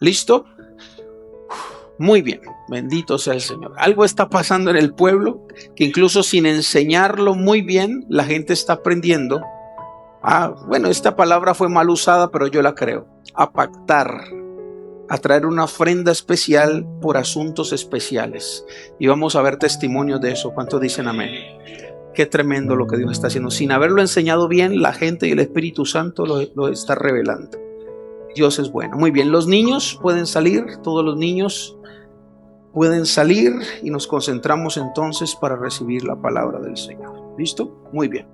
¿Listo? Muy bien, bendito sea el Señor. Algo está pasando en el pueblo que incluso sin enseñarlo muy bien, la gente está aprendiendo. Bueno, esta palabra fue mal usada, pero yo la creo. A pactar, a traer una ofrenda especial por asuntos especiales. Y vamos a ver testimonios de eso. ¿Cuántos dicen amén? Qué tremendo lo que Dios está haciendo. Sin haberlo enseñado bien, la gente y el Espíritu Santo lo está revelando. Dios es bueno. Muy bien, los niños pueden salir, todos los niños pueden salir y nos concentramos entonces para recibir la palabra del Señor. ¿Listo? Muy bien.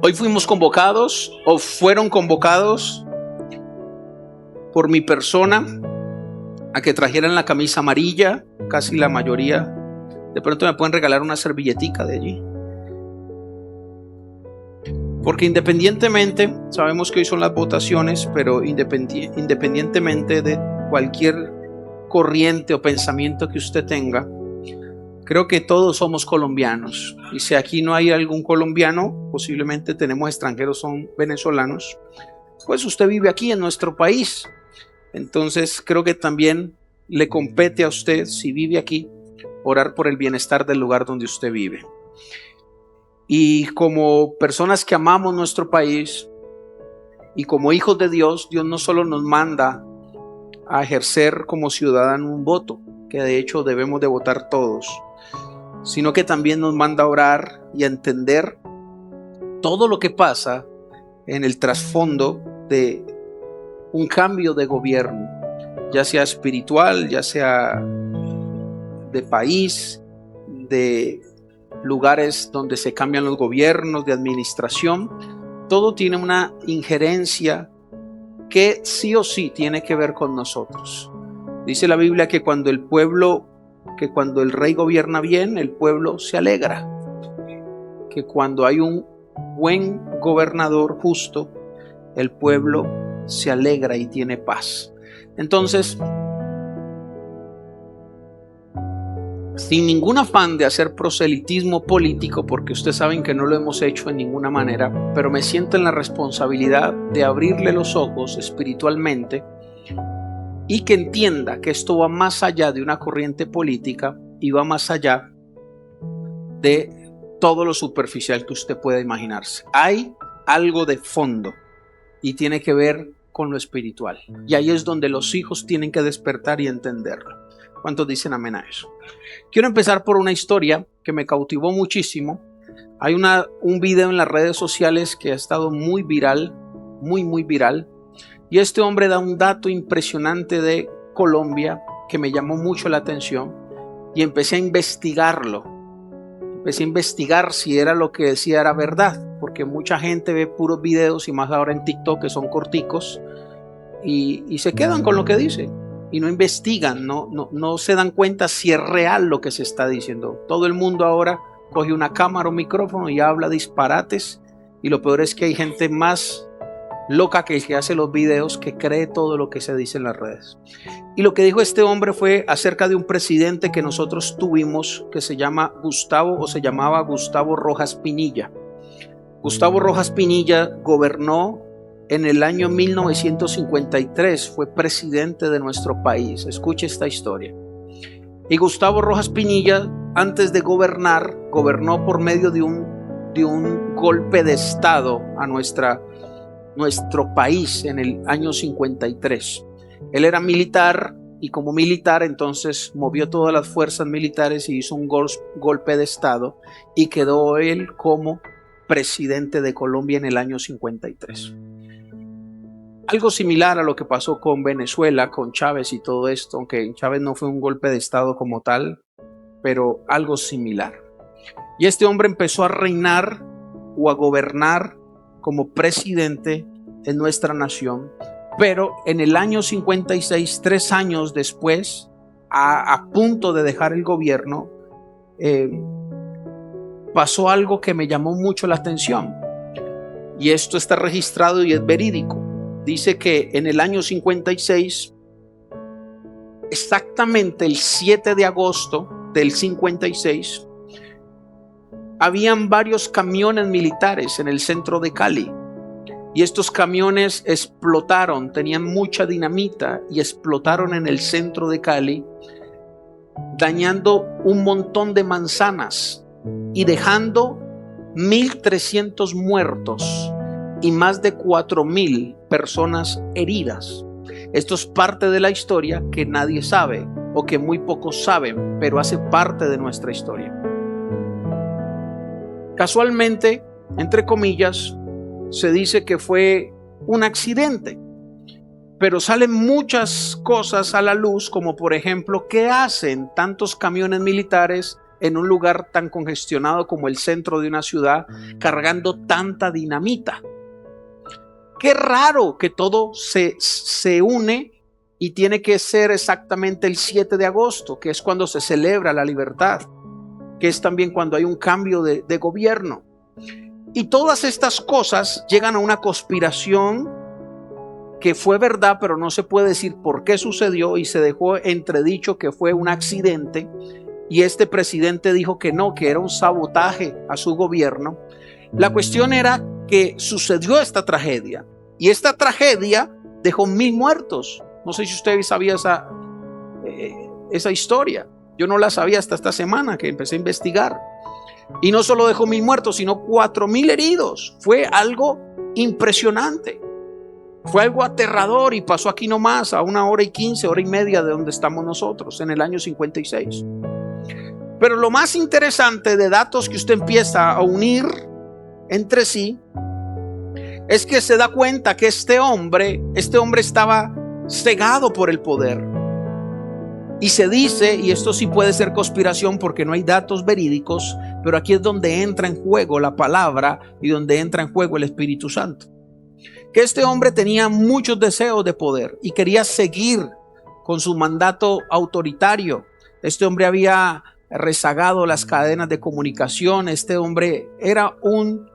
Hoy fuimos convocados o fueron convocados por mi persona a que trajeran la camisa amarilla, casi la mayoría. De pronto me pueden regalar una servilletica de allí. Porque independientemente, sabemos que hoy son las votaciones, pero independientemente de cualquier corriente o pensamiento que usted tenga, creo que todos somos colombianos. Y si aquí no hay algún colombiano, posiblemente tenemos extranjeros, son venezolanos, pues usted vive aquí en nuestro país. Entonces creo que también le compete a usted, si vive aquí, orar por el bienestar del lugar donde usted vive. Y como personas que amamos nuestro país y como hijos de Dios, Dios no solo nos manda a ejercer como ciudadano un voto, que de hecho debemos de votar todos, sino que también nos manda a orar y a entender todo lo que pasa en el trasfondo de un cambio de gobierno, ya sea espiritual, ya sea de país, de lugares donde se cambian los gobiernos, de administración. Todo tiene una injerencia que sí o sí tiene que ver con nosotros. Dice la Biblia que cuando el rey gobierna bien, el pueblo se alegra. Que cuando hay un buen gobernador justo, el pueblo se alegra y tiene paz. Entonces, sin ningún afán de hacer proselitismo político, porque ustedes saben que no lo hemos hecho en ninguna manera, pero me siento en la responsabilidad de abrirle los ojos espiritualmente y que entienda que esto va más allá de una corriente política y va más allá de todo lo superficial que usted pueda imaginarse. Hay algo de fondo y tiene que ver con lo espiritual. Y ahí es donde los hijos tienen que despertar y entenderlo. ¿Cuántos dicen amén a eso? Quiero empezar por una historia que me cautivó muchísimo. Hay un video en las redes sociales que ha estado muy viral, muy viral. Y este hombre da un dato impresionante de Colombia que me llamó mucho la atención y empecé a investigarlo. Empecé a investigar si era lo que decía era verdad, porque mucha gente ve puros videos y más ahora en TikTok que son corticos y se quedan con lo que dice. Y no investigan, no se dan cuenta si es real lo que se está diciendo. Todo el mundo ahora coge una cámara o micrófono y habla disparates. Y lo peor es que hay gente más loca que el que hace los videos que cree todo lo que se dice en las redes. Y lo que dijo este hombre fue acerca de un presidente que nosotros tuvimos que se llamaba Gustavo Rojas Pinilla. Gustavo Rojas Pinilla gobernó en el año 1953, fue presidente de nuestro país. Escuche esta historia. Y Gustavo Rojas Pinilla, antes de gobernar, gobernó por medio de un golpe de estado a nuestro país en el año 53. Él era militar y como militar entonces movió todas las fuerzas militares y hizo un golpe de estado y quedó él como presidente de Colombia en el año 53. Algo similar a lo que pasó con Venezuela, con Chávez y todo esto, aunque Chávez no fue un golpe de estado como tal, pero algo similar. Y este hombre empezó a reinar o a gobernar como presidente en nuestra nación, pero en el año 56, 3 años después, a punto de dejar el gobierno, pasó algo que me llamó mucho la atención. Y esto está registrado y es verídico. Dice que en el año 56, exactamente el 7 de agosto del 56, habían varios camiones militares en el centro de Cali Y estos camiones explotaron, tenían mucha dinamita y explotaron en el centro de Cali, dañando un montón de manzanas y dejando 1.300 muertos y más de 4.000 personas heridas. Esto es parte de la historia que nadie sabe o que muy pocos saben, pero hace parte de nuestra historia. Casualmente, entre comillas, se dice que fue un accidente, pero salen muchas cosas a la luz, como por ejemplo, ¿qué hacen tantos camiones militares en un lugar tan congestionado como el centro de una ciudad cargando tanta dinamita? Qué raro que todo se une y tiene que ser exactamente el 7 de agosto, que es cuando se celebra la libertad, que es también cuando hay un cambio de gobierno. Y todas estas cosas llegan a una conspiración que fue verdad, pero no se puede decir por qué sucedió, y se dejó entredicho que fue un accidente. Y este presidente dijo que no, que era un sabotaje a su gobierno. La cuestión era que sucedió esta tragedia, y esta tragedia dejó 1.000 muertos. No sé si usted sabía esa historia. Yo no la sabía hasta esta semana que empecé a investigar. Y no solo dejó 1.000 muertos, sino 4.000 heridos. Fue algo impresionante. Fue algo aterrador y pasó aquí nomás a 1h15, hora y media de donde estamos nosotros, en el año 56. Pero lo más interesante de datos que usted empieza a unir entre sí es que se da cuenta que este hombre estaba cegado por el poder. Y se dice, y esto sí puede ser conspiración porque no hay datos verídicos, pero aquí es donde entra en juego la palabra y donde entra en juego el Espíritu Santo, que este hombre tenía muchos deseos de poder y quería seguir con su mandato autoritario. Este hombre había rezagado las cadenas de comunicación. Este hombre era un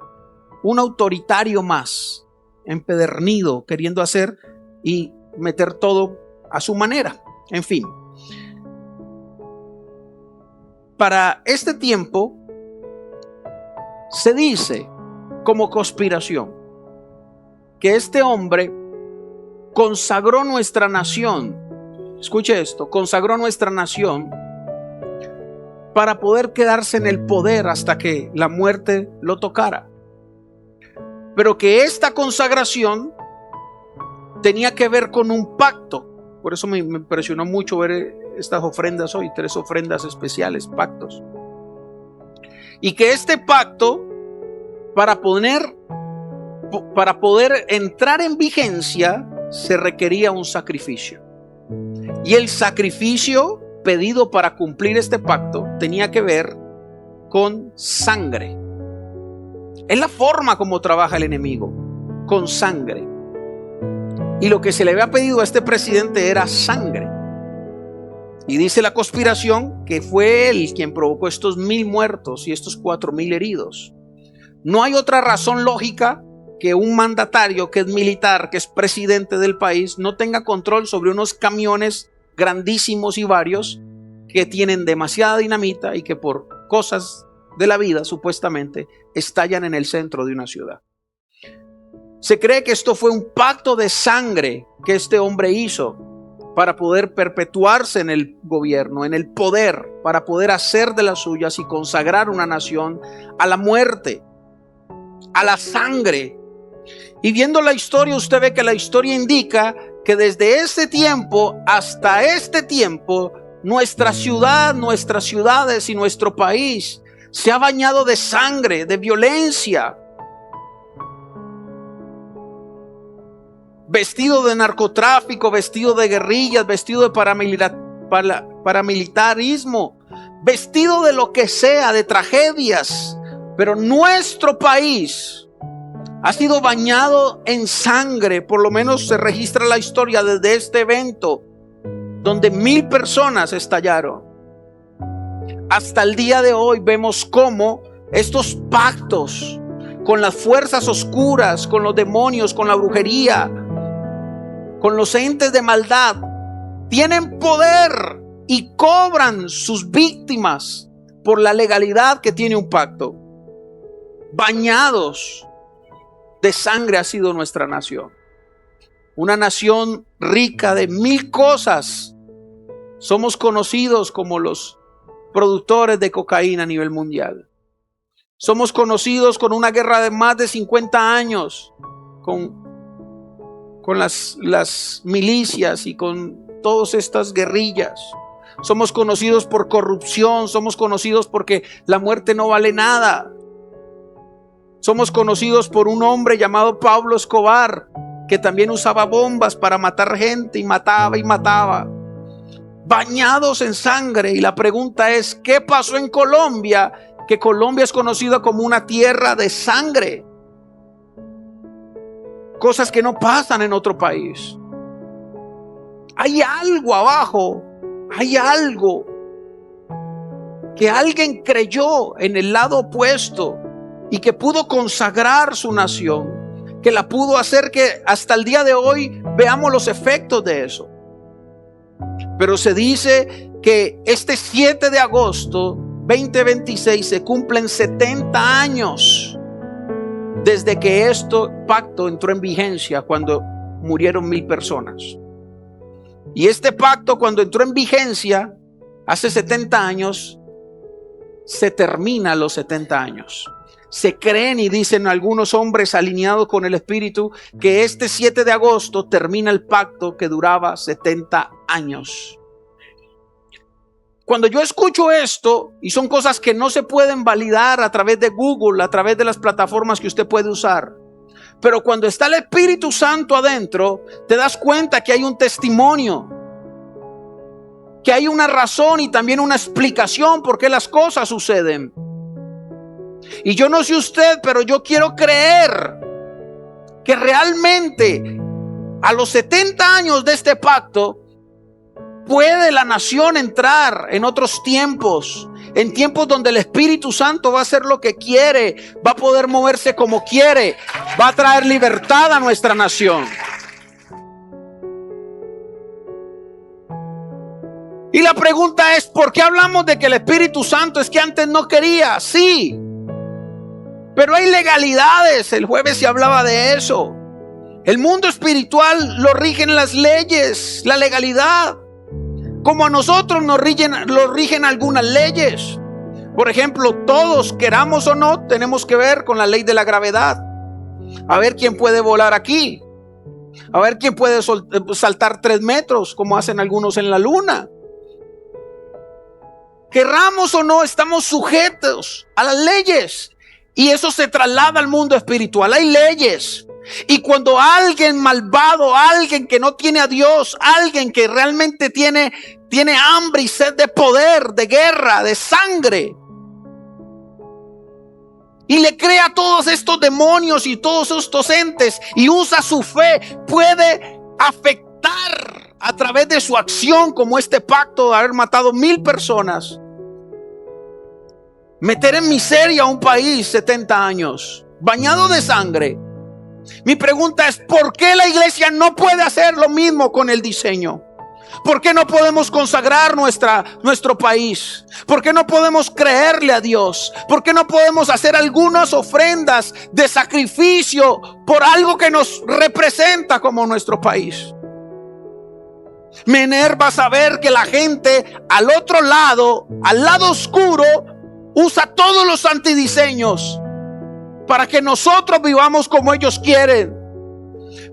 autoritario más, empedernido, queriendo hacer y meter todo a su manera. En fin, para este tiempo se dice como conspiración que este hombre consagró nuestra nación. Escuche esto, consagró nuestra nación para poder quedarse en el poder hasta que la muerte lo tocara. Pero que esta consagración tenía que ver con un pacto. Por eso me impresionó mucho ver estas ofrendas hoy, 3 ofrendas especiales, pactos. Y que este pacto, para poder entrar en vigencia, se requería un sacrificio. Y el sacrificio pedido para cumplir este pacto tenía que ver con sangre. Es la forma como trabaja el enemigo, con sangre. Y lo que se le había pedido a este presidente era sangre. Y dice la conspiración que fue él quien provocó estos 1.000 muertos y estos 4.000 heridos. No hay otra razón lógica que un mandatario que es militar, que es presidente del país, no tenga control sobre unos camiones grandísimos y varios que tienen demasiada dinamita y que por cosas de la vida supuestamente estallan en el centro de una ciudad. Se cree que esto fue un pacto de sangre que este hombre hizo para poder perpetuarse en el gobierno, en el poder, para poder hacer de las suyas y consagrar una nación a la muerte, a la sangre. Y viendo la historia, usted ve que la historia indica que desde ese tiempo hasta este tiempo, nuestra ciudad, nuestras ciudades y nuestro país se ha bañado de sangre, de violencia, vestido de narcotráfico, vestido de guerrillas, vestido de paramilitarismo, vestido de lo que sea, de tragedias. Pero nuestro país ha sido bañado en sangre. Por lo menos se registra la historia desde este evento, donde 1.000 personas estallaron. Hasta el día de hoy vemos cómo estos pactos con las fuerzas oscuras, con los demonios, con la brujería, con los entes de maldad, tienen poder y cobran sus víctimas por la legalidad que tiene un pacto. Bañados de sangre ha sido nuestra nación. Una nación rica de 1000 cosas. Somos conocidos como los productores de cocaína a nivel mundial. Somos conocidos con una guerra de más de 50 años, con las milicias y con todas estas guerrillas. Somos conocidos por corrupción, somos conocidos porque la muerte no vale nada. Somos conocidos por un hombre llamado Pablo Escobar, que también usaba bombas para matar gente y mataba. Bañados en sangre. Y la pregunta es, ¿qué pasó en Colombia? Que Colombia es conocida como una tierra de sangre. Cosas que no pasan en otro país. Hay algo abajo. Hay algo que alguien creyó en el lado opuesto y que pudo consagrar su nación, que la pudo hacer que hasta el día de hoy veamos los efectos de eso. Pero se dice que este 7 de agosto 2026 se cumplen 70 años desde que este pacto entró en vigencia, cuando murieron 1000 personas. Y este pacto, cuando entró en vigencia hace 70 años, se termina los 70 años. Se creen y dicen algunos hombres alineados con el Espíritu que este 7 de agosto termina el pacto que duraba 70 años. Cuando yo escucho esto, y son cosas que no se pueden validar a través de Google, a través de las plataformas que usted puede usar, pero cuando está el Espíritu Santo adentro, te das cuenta que hay un testimonio, que hay una razón y también una explicación por qué las cosas suceden. Y yo no sé usted, pero yo quiero creer que realmente a los 70 años de este pacto puede la nación entrar en otros tiempos, en tiempos donde el Espíritu Santo va a hacer lo que quiere, va a poder moverse como quiere, va a traer libertad a nuestra nación. Y la pregunta es, ¿por qué hablamos de que el Espíritu Santo es que antes no quería? Sí, pero hay legalidades. El jueves se hablaba de eso. El mundo espiritual lo rigen las leyes, la legalidad, como a nosotros lo rigen algunas leyes. Por ejemplo, todos, queramos o no, tenemos que ver con la ley de la gravedad. A ver quién puede volar aquí, a ver quién puede saltar 3 metros, como hacen algunos en la luna. Querramos o no, estamos sujetos a las leyes, y eso se traslada al mundo espiritual. Hay leyes. Y cuando alguien malvado, alguien que no tiene a Dios, alguien que realmente tiene hambre y sed de poder, de guerra, de sangre, y le crea todos estos demonios y todos estos entes y usa su fe, puede afectar a través de su acción, como este pacto de haber matado 1000 personas, meter en miseria a un país 70 años, bañado de sangre. Mi pregunta es, ¿por qué la iglesia no puede hacer lo mismo con el diseño? ¿Por qué no podemos consagrar nuestro país? ¿Por qué no podemos creerle a Dios? ¿Por qué no podemos hacer algunas ofrendas de sacrificio por algo que nos representa como nuestro país? Me enerva saber que la gente al otro lado, al lado oscuro, usa todos los antidiseños para que nosotros vivamos como ellos quieren.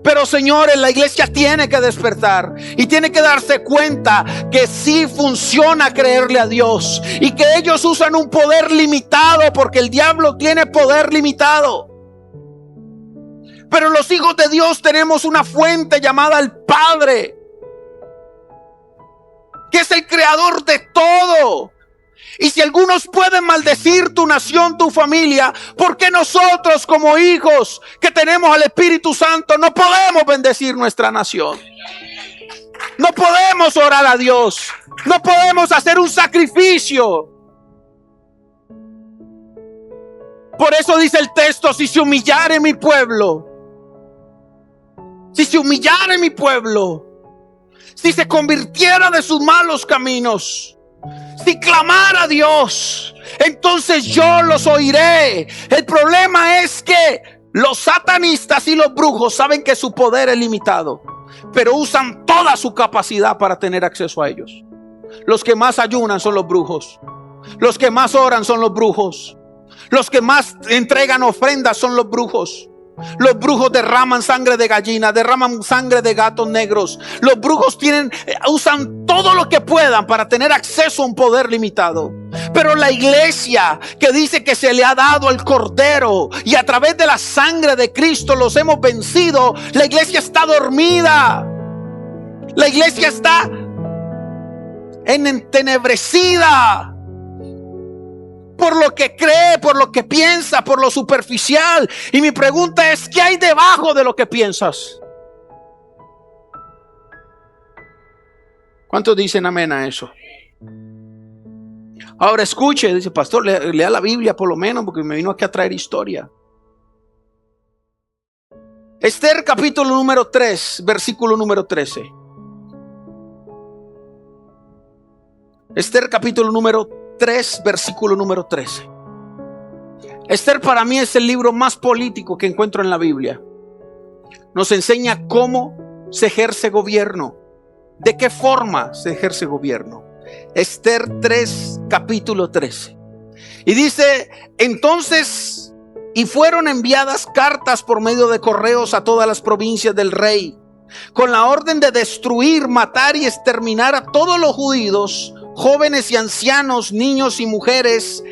Pero señores, la iglesia tiene que despertar y tiene que darse cuenta que sí funciona creerle a Dios, y que ellos usan un poder limitado, porque el diablo tiene poder limitado. Pero los hijos de Dios tenemos una fuente llamada el Padre, que es el creador de todo. Y si algunos pueden maldecir tu nación, tu familia, ¿por qué nosotros como hijos que tenemos al Espíritu Santo no podemos bendecir nuestra nación? No podemos orar a Dios, no podemos hacer un sacrificio. Por eso dice el texto, si se humillare mi pueblo, si se humillare mi pueblo, si se convirtiera de sus malos caminos, si clamara a Dios, entonces yo los oiré. El problema es que Los satanistas y los brujos saben que su poder es limitado, pero usan toda su capacidad para tener acceso a ellos. Los que más ayunan son los brujos. Los que más oran son los brujos. Los que más entregan ofrendas son los brujos. Los brujos derraman sangre de gallina, derraman sangre de gatos negros. Los brujos usan todo lo que puedan para tener acceso a un poder limitado. Pero la iglesia que dice que se le ha dado el Cordero y a través de la sangre de Cristo los hemos vencido, la iglesia está dormida. La iglesia está entenebrecida por lo que cree, por lo que piensa, por lo superficial. Y mi pregunta es, ¿qué hay debajo de lo que piensas? ¿Cuántos dicen amén a eso? Ahora escuche, dice pastor, lea la Biblia por lo menos, porque me vino aquí a traer historia. Esther capítulo número 3, versículo número 13. Esther capítulo número 3, versículo número 13. Esther para mí es el libro más político que encuentro en la Biblia. Nos enseña cómo se ejerce gobierno, de qué forma se ejerce gobierno. Esther 3, capítulo 13. Y dice, entonces, y fueron enviadas cartas por medio de correos a todas las provincias del rey, con la orden de destruir, matar y exterminar a todos los judíos, jóvenes y ancianos, niños y mujeres,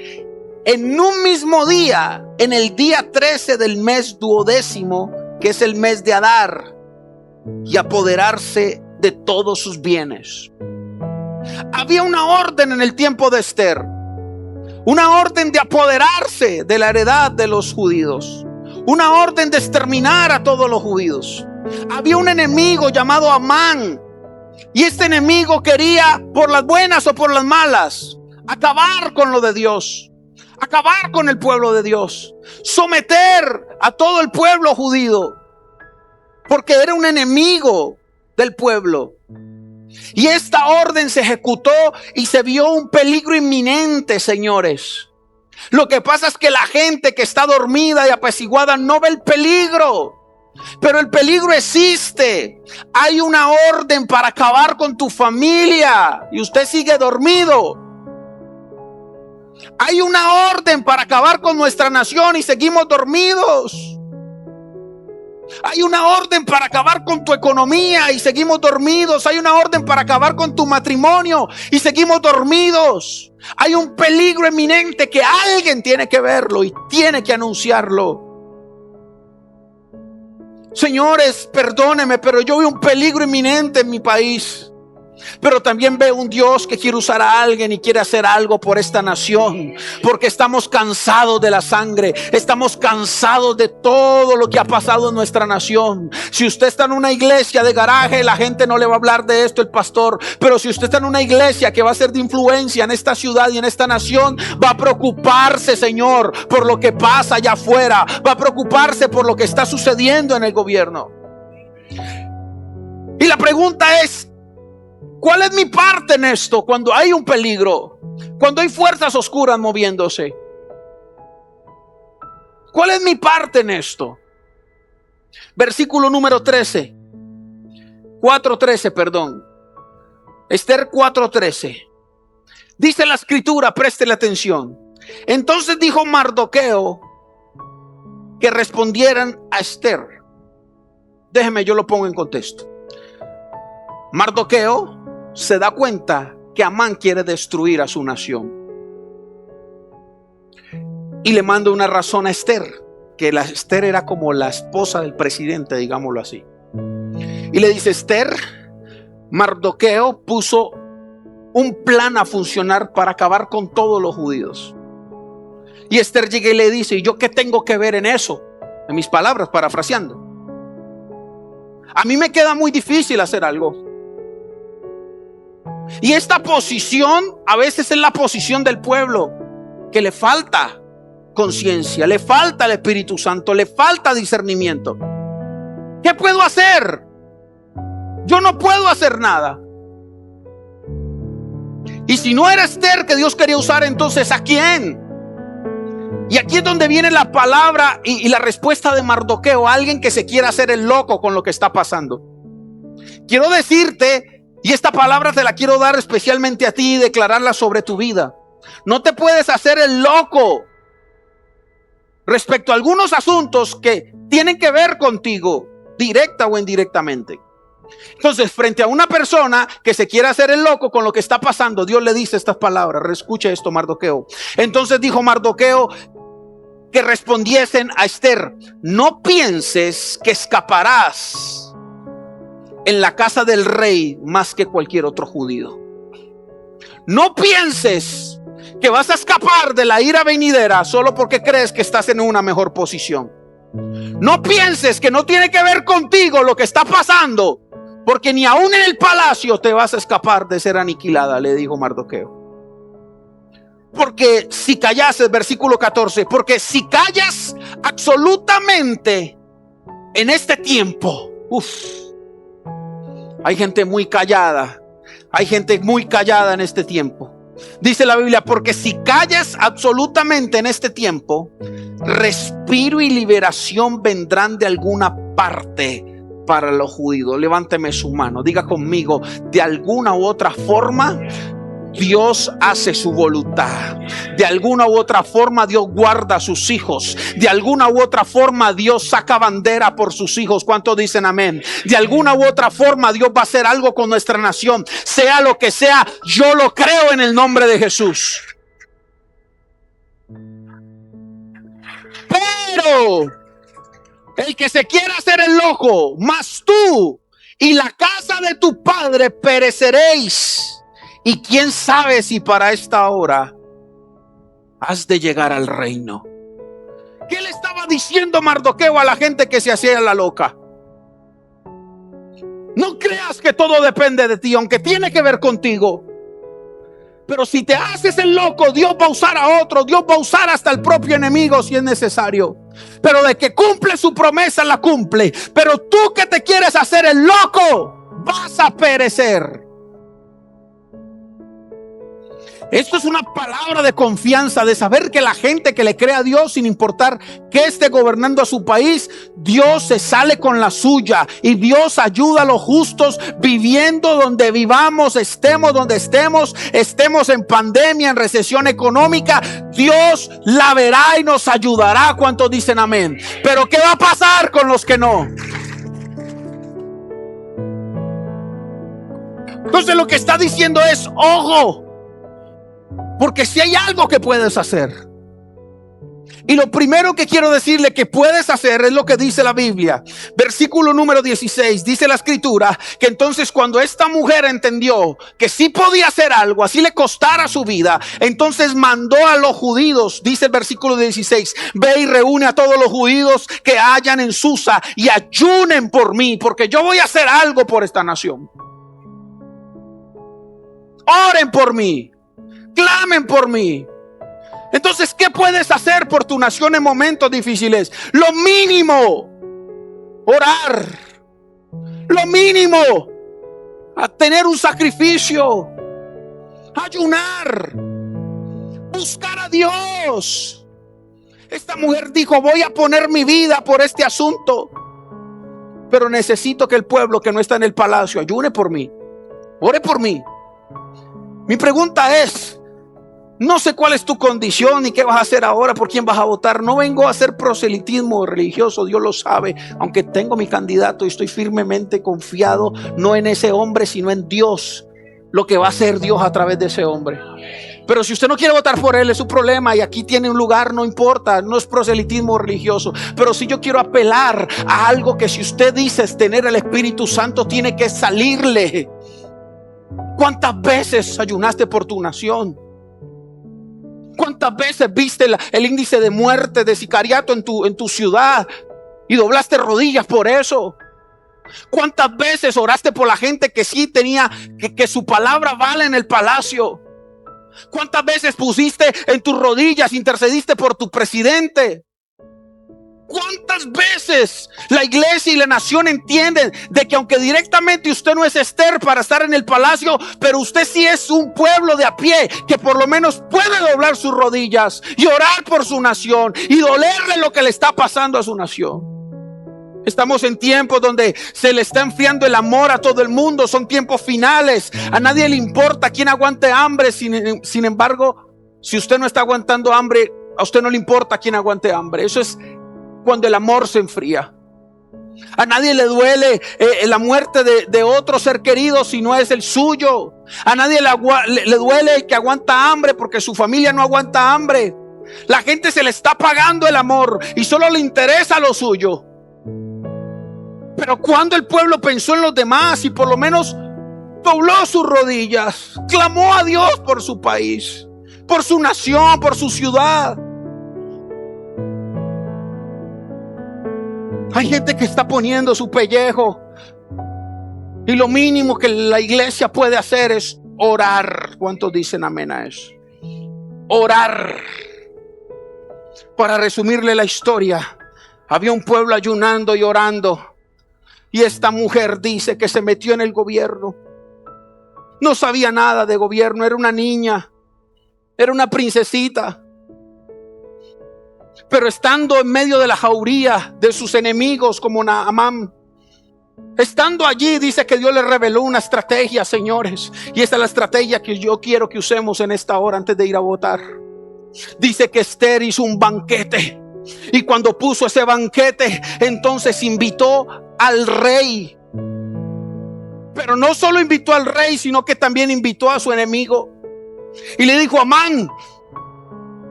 en un mismo día, en el día 13 del mes 12º, que es el mes de Adar, y apoderarse de todos sus bienes. Había una orden en el tiempo de Esther, una orden de apoderarse de la heredad de los judíos, una orden de exterminar a todos los judíos. Había un enemigo llamado Amán, y este enemigo quería, por las buenas o por las malas, acabar con lo de Dios, acabar con el pueblo de Dios, someter a todo el pueblo judío, porque era un enemigo del pueblo. Y esta orden se ejecutó y se vio un peligro inminente, señores. Lo que pasa es que la gente que está dormida y apaciguada no ve el peligro. Pero el peligro existe. Hay una orden para acabar con tu familia y usted sigue dormido. Hay una orden para acabar con nuestra nación y seguimos dormidos. Hay una orden para acabar con tu economía y seguimos dormidos. Hay una orden para acabar con tu matrimonio y seguimos dormidos. Hay un peligro inminente que alguien tiene que verlo y tiene que anunciarlo. Señores, perdónenme, pero yo veo un peligro inminente en mi país. Pero también veo un Dios que quiere usar a alguien y quiere hacer algo por esta nación, porque estamos cansados de la sangre, estamos cansados de todo lo que ha pasado en nuestra nación. Si usted está en una iglesia de garaje, la gente no le va a hablar de esto, el pastor. Pero si usted está en una iglesia que va a ser de influencia en esta ciudad y en esta nación, va a preocuparse, Señor, por lo que pasa allá afuera, va a preocuparse por lo que está sucediendo en el gobierno. Y la pregunta es, ¿cuál es mi parte en esto cuando hay un peligro? Cuando hay fuerzas oscuras moviéndose. ¿Cuál es mi parte en esto? Versículo número 13. 4:13, perdón. Esther 4:13. Dice la escritura, préstele atención. Entonces dijo Mardoqueo que respondieran a Esther. Déjeme, yo lo pongo en contexto. Mardoqueo se da cuenta que Amán quiere destruir a su nación y le manda una razón a Esther, que Esther era como la esposa del presidente, digámoslo así, y le dice: Esther, Mardoqueo puso un plan a funcionar para acabar con todos los judíos. Y Esther llega y le dice: ¿y yo qué tengo que ver en eso? En mis palabras, parafraseando, a mí me queda muy difícil hacer algo. Y esta posición a veces es la posición del pueblo, que le falta conciencia, le falta el Espíritu Santo, le falta discernimiento. ¿Qué puedo hacer? Yo no puedo hacer nada. Y si no era Esther que Dios quería usar, entonces ¿a quién? Y aquí es donde viene la palabra y la respuesta de Mardoqueo, alguien que se quiera hacer el loco con lo que está pasando. Quiero decirte, y esta palabra te la quiero dar especialmente a ti y declararla sobre tu vida. No te puedes hacer el loco respecto a algunos asuntos que tienen que ver contigo, directa o indirectamente. Entonces, frente a una persona que se quiere hacer el loco con lo que está pasando, Dios le dice estas palabras. Escucha esto, Mardoqueo. Entonces dijo Mardoqueo que respondiesen a Esther: no pienses que escaparás en la casa del rey más que cualquier otro judío. No pienses que vas a escapar de la ira venidera solo porque crees que estás en una mejor posición. No pienses que no tiene que ver contigo lo que está pasando, porque ni aún en el palacio te vas a escapar de ser aniquilada, le dijo Mardoqueo. Porque si callases, versículo 14, porque si callas absolutamente en este tiempo, hay gente muy callada, en este tiempo. Dice la Biblia, porque si callas absolutamente en este tiempo, respiro y liberación vendrán de alguna parte para los judíos. Levánteme su mano, diga conmigo: de alguna u otra forma Dios hace su voluntad. De alguna u otra forma Dios guarda a sus hijos. De alguna u otra forma Dios saca bandera por sus hijos. ¿Cuántos dicen amén? De alguna u otra forma Dios va a hacer algo con nuestra nación. Sea lo que sea, yo lo creo en el nombre de Jesús. Pero el que se quiera hacer el loco, mas tú y la casa de tu padre pereceréis. Y quién sabe si para esta hora has de llegar al reino. ¿Qué le estaba diciendo Mardoqueo a la gente que se hacía la loca? No creas que todo depende de ti, aunque tiene que ver contigo. Pero si te haces el loco, Dios va a usar a otro. Dios va a usar hasta el propio enemigo si es necesario. Pero de que cumple su promesa, la cumple. Pero tú que te quieres hacer el loco, vas a perecer. Esto es una palabra de confianza, de saber que la gente que le cree a Dios, sin importar que esté gobernando a su país, Dios se sale con la suya y Dios ayuda a los justos viviendo donde vivamos, estemos donde estemos en pandemia, en recesión económica. Dios la verá y nos ayudará. ¿Cuántos dicen amén? Pero ¿qué va a pasar con los que no? Entonces lo que está diciendo es: ojo, porque si hay algo que puedes hacer, y lo primero que quiero decirle que puedes hacer es lo que dice la Biblia. Versículo número 16, dice la escritura que entonces cuando esta mujer entendió que sí podía hacer algo, así le costara su vida, entonces mandó a los judíos, dice el versículo 16: ve y reúne a todos los judíos que hayan en Susa y ayunen por mí, porque yo voy a hacer algo por esta nación. Oren por mí, clamen por mí. Entonces, ¿qué puedes hacer por tu nación en momentos difíciles? Lo mínimo, orar. Lo mínimo, a tener un sacrificio, ayunar, buscar a Dios. Esta mujer dijo: voy a poner mi vida por este asunto, pero necesito que el pueblo que no está en el palacio ayune por mí, ore por mí. Mi pregunta es: no sé cuál es tu condición ni qué vas a hacer ahora, por quién vas a votar. No vengo a hacer proselitismo religioso, Dios lo sabe. Aunque tengo mi candidato y estoy firmemente confiado, no en ese hombre, sino en Dios, lo que va a hacer Dios a través de ese hombre. Pero si usted no quiere votar por él, es su problema, y aquí tiene un lugar, no importa, no es proselitismo religioso. Pero si yo quiero apelar a algo que, si usted dice es tener el Espíritu Santo, tiene que salirle. ¿Cuántas veces ayunaste por tu nación? ¿Cuántas veces viste el índice de muerte, de sicariato en tu ciudad y doblaste rodillas por eso? ¿Cuántas veces oraste por la gente que sí tenía, que su palabra vale en el palacio? ¿Cuántas veces pusiste en tus rodillas, intercediste por tu presidente? ¿Cuántas veces la iglesia y la nación entienden de que aunque directamente usted no es Esther para estar en el palacio, pero usted sí es un pueblo de a pie que por lo menos puede doblar sus rodillas y orar por su nación y dolerle lo que le está pasando a su nación? Estamos en tiempos donde se le está enfriando el amor a todo el mundo. Son tiempos finales. A nadie le importa quién aguante hambre. Sin embargo, si usted no está aguantando hambre, a usted no le importa quién aguante hambre. Eso es cuando el amor se enfría. A nadie le duele la muerte de otro ser querido si no es el suyo. A nadie le duele el que aguanta hambre porque su familia no aguanta hambre. La gente se le está pagando el amor y solo le interesa lo suyo. Pero cuando el pueblo pensó en los demás y por lo menos dobló sus rodillas, clamó a Dios por su país, por su nación, por su ciudad. Hay gente que está poniendo su pellejo y lo mínimo que la iglesia puede hacer es orar. ¿Cuántos dicen amén a eso? Orar. Para resumirle la historia, había un pueblo ayunando y orando, y esta mujer dice que se metió en el gobierno. No sabía nada de gobierno, era una niña, era una princesita. Pero estando en medio de la jauría de sus enemigos como Naamán, estando allí, dice que Dios le reveló una estrategia, señores. Y esta es la estrategia que yo quiero que usemos en esta hora antes de ir a votar. Dice que Esther hizo un banquete. Y cuando puso ese banquete, entonces invitó al rey. Pero no solo invitó al rey, sino que también invitó a su enemigo. Y le dijo: Amán,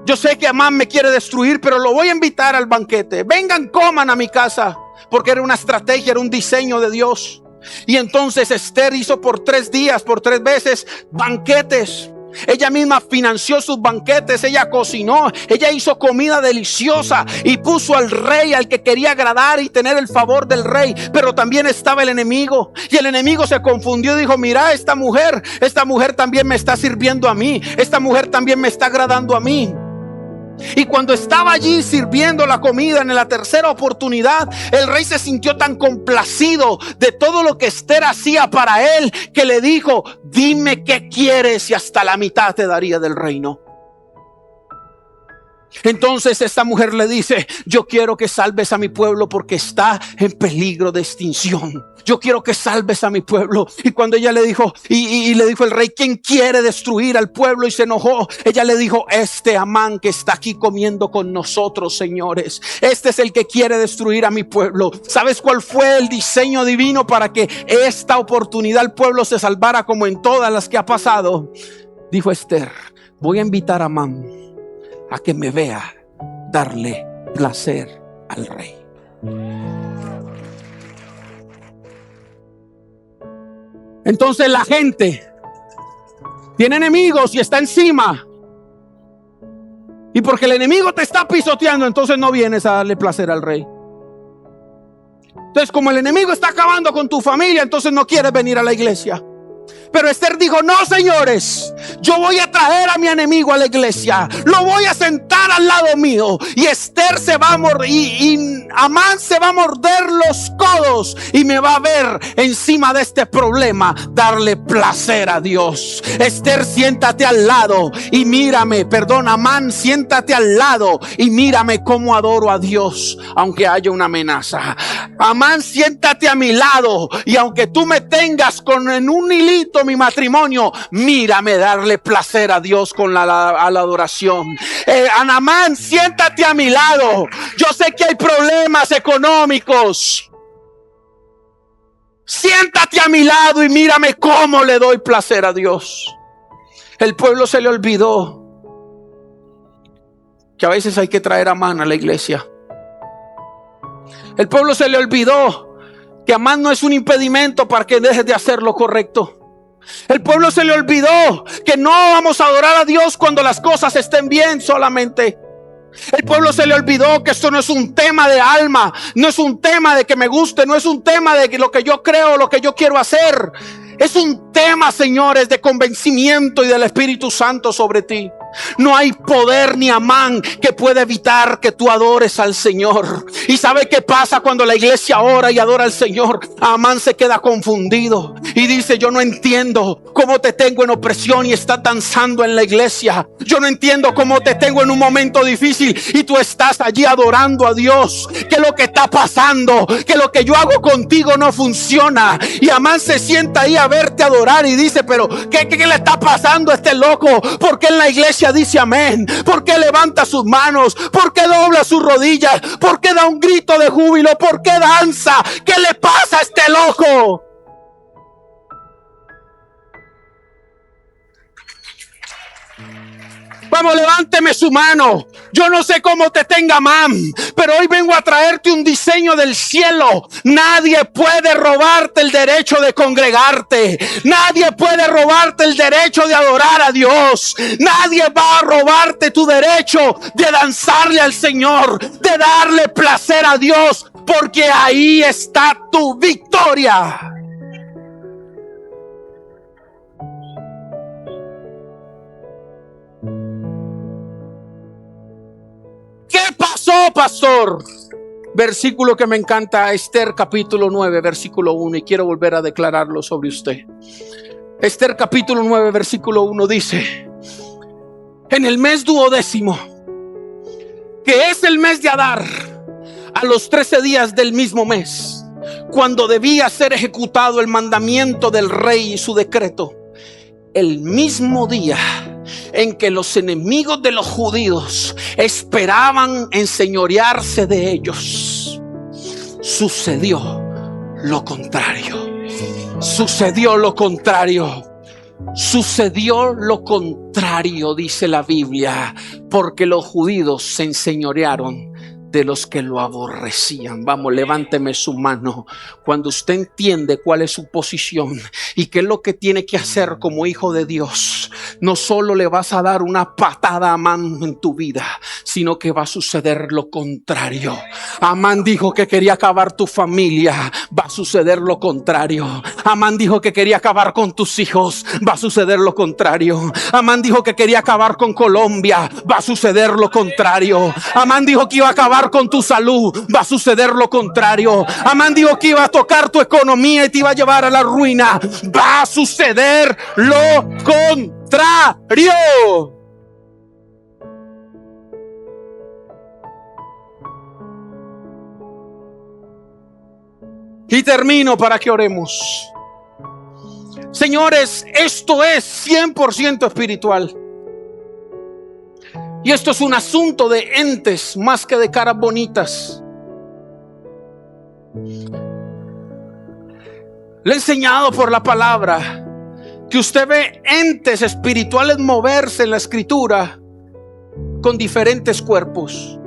yo sé que Amán me quiere destruir, pero lo voy a invitar al banquete. Vengan, coman a mi casa. Porque era una estrategia, era un diseño de Dios. Y entonces Esther hizo por 3 días, por 3 veces banquetes. Ella misma financió sus banquetes, ella cocinó, ella hizo comida deliciosa y puso al rey, al que quería agradar y tener el favor del rey. Pero también estaba el enemigo, y el enemigo se confundió y dijo: mira, esta mujer también me está sirviendo a mí, esta mujer también me está agradando a mí. Y cuando estaba allí sirviendo la comida en la tercera oportunidad, el rey se sintió tan complacido de todo lo que Esther hacía para él, que le dijo: dime qué quieres y hasta la mitad te daría del reino. Entonces esta mujer le dice: yo quiero que salves a mi pueblo porque está en peligro de extinción. Yo quiero que salves a mi pueblo. Y cuando ella le dijo, y le dijo el rey: ¿quién quiere destruir al pueblo? Y se enojó. Ella le dijo: este Amán que está aquí comiendo con nosotros, señores. Este es el que quiere destruir a mi pueblo. ¿Sabes cuál fue el diseño divino para que esta oportunidad el pueblo se salvara como en todas las que ha pasado? Dijo Esther: voy a invitar a Amán a que me vea darle placer al rey. Entonces la gente tiene enemigos y está encima. Y porque el enemigo te está pisoteando, entonces no vienes a darle placer al rey. Entonces, como el enemigo está acabando con tu familia, entonces no quieres venir a la iglesia. Pero Esther dijo: no, señores, yo voy a traer a mi enemigo a la iglesia, lo voy a sentar al lado mío, y Esther se va a morder, y Amán se va a morder los codos y me va a ver encima de este problema darle placer a Dios. Esther, siéntate al lado y mírame, Amán, siéntate al lado y mírame cómo adoro a Dios aunque haya una amenaza. Amán, siéntate a mi lado, y aunque tú me tengas en un hilito mi matrimonio, mírame darle placer a Dios con la adoración. Amán, siéntate a mi lado. Yo sé que hay problemas económicos. Siéntate a mi lado y mírame cómo le doy placer a Dios. El pueblo se le olvidó que a veces hay que traer a Amán a la iglesia. El pueblo se le olvidó que Amán no es un impedimento para que dejes de hacer lo correcto. El pueblo se le olvidó que no vamos a adorar a Dios cuando las cosas estén bien solamente. El pueblo se le olvidó que esto no es un tema de alma, no es un tema de que me guste, no es un tema de lo que yo creo, lo que yo quiero hacer. Es un tema, señores, de convencimiento y del Espíritu Santo sobre ti. No hay poder ni Amán que pueda evitar que tú adores al Señor. ¿Y sabe qué pasa cuando la iglesia ora y adora al Señor? Amán se queda confundido y dice: yo no entiendo cómo te tengo en opresión y estás danzando en la iglesia. Yo no entiendo cómo te tengo en un momento difícil y tú estás allí adorando a Dios. ¿Qué es lo que está pasando? Que lo que yo hago contigo no funciona. Y Amán se sienta ahí a verte adorar y dice: pero ¿qué le está pasando a este loco? ¿Por qué en la iglesia dice amén? ¿Por qué levanta sus manos? ¿Por qué dobla sus rodillas? ¿Por qué da un grito de júbilo? ¿Por qué danza? ¿Qué le pasa a este loco? Vamos, levánteme su mano. Yo no sé cómo te tenga Amán, pero hoy vengo a traerte un diseño del cielo. Nadie puede robarte el derecho de congregarte. Nadie puede robarte el derecho de adorar a Dios. Nadie va a robarte tu derecho de danzarle al Señor, de darle placer a Dios, porque ahí está tu victoria. ¿Qué pasó, pastor? Versículo que me encanta, Esther capítulo 9, versículo 1, y quiero volver a declararlo sobre usted. Esther capítulo 9, versículo 1 dice: en el mes 12º, que es el mes de Adar, a los 13 días del mismo mes, cuando debía ser ejecutado el mandamiento del rey y su decreto, el mismo día en que los enemigos de los judíos esperaban enseñorearse de ellos, sucedió lo contrario. Sucedió lo contrario. Sucedió lo contrario, dice la Biblia, porque los judíos se enseñorearon de los que lo aborrecían. Vamos, levánteme su mano. Cuando usted entiende cuál es su posición y qué es lo que tiene que hacer como hijo de Dios, no solo le vas a dar una patada a Amán en tu vida, sino que va a suceder lo contrario. Amán dijo que quería acabar tu familia, va a suceder lo contrario. Amán dijo que quería acabar con tus hijos, va a suceder lo contrario. Amán dijo que quería acabar con Colombia, va a suceder lo contrario. Amán dijo que iba a acabar con tu salud, va a suceder lo contrario. Amán dijo que iba a tocar tu economía y te iba a llevar a la ruina, va a suceder lo contrario. Y termino para que oremos. Señores, esto es 100% espiritual. Y esto es un asunto de entes más que de caras bonitas. Le he enseñado por la palabra que usted ve entes espirituales moverse en la escritura con diferentes cuerpos,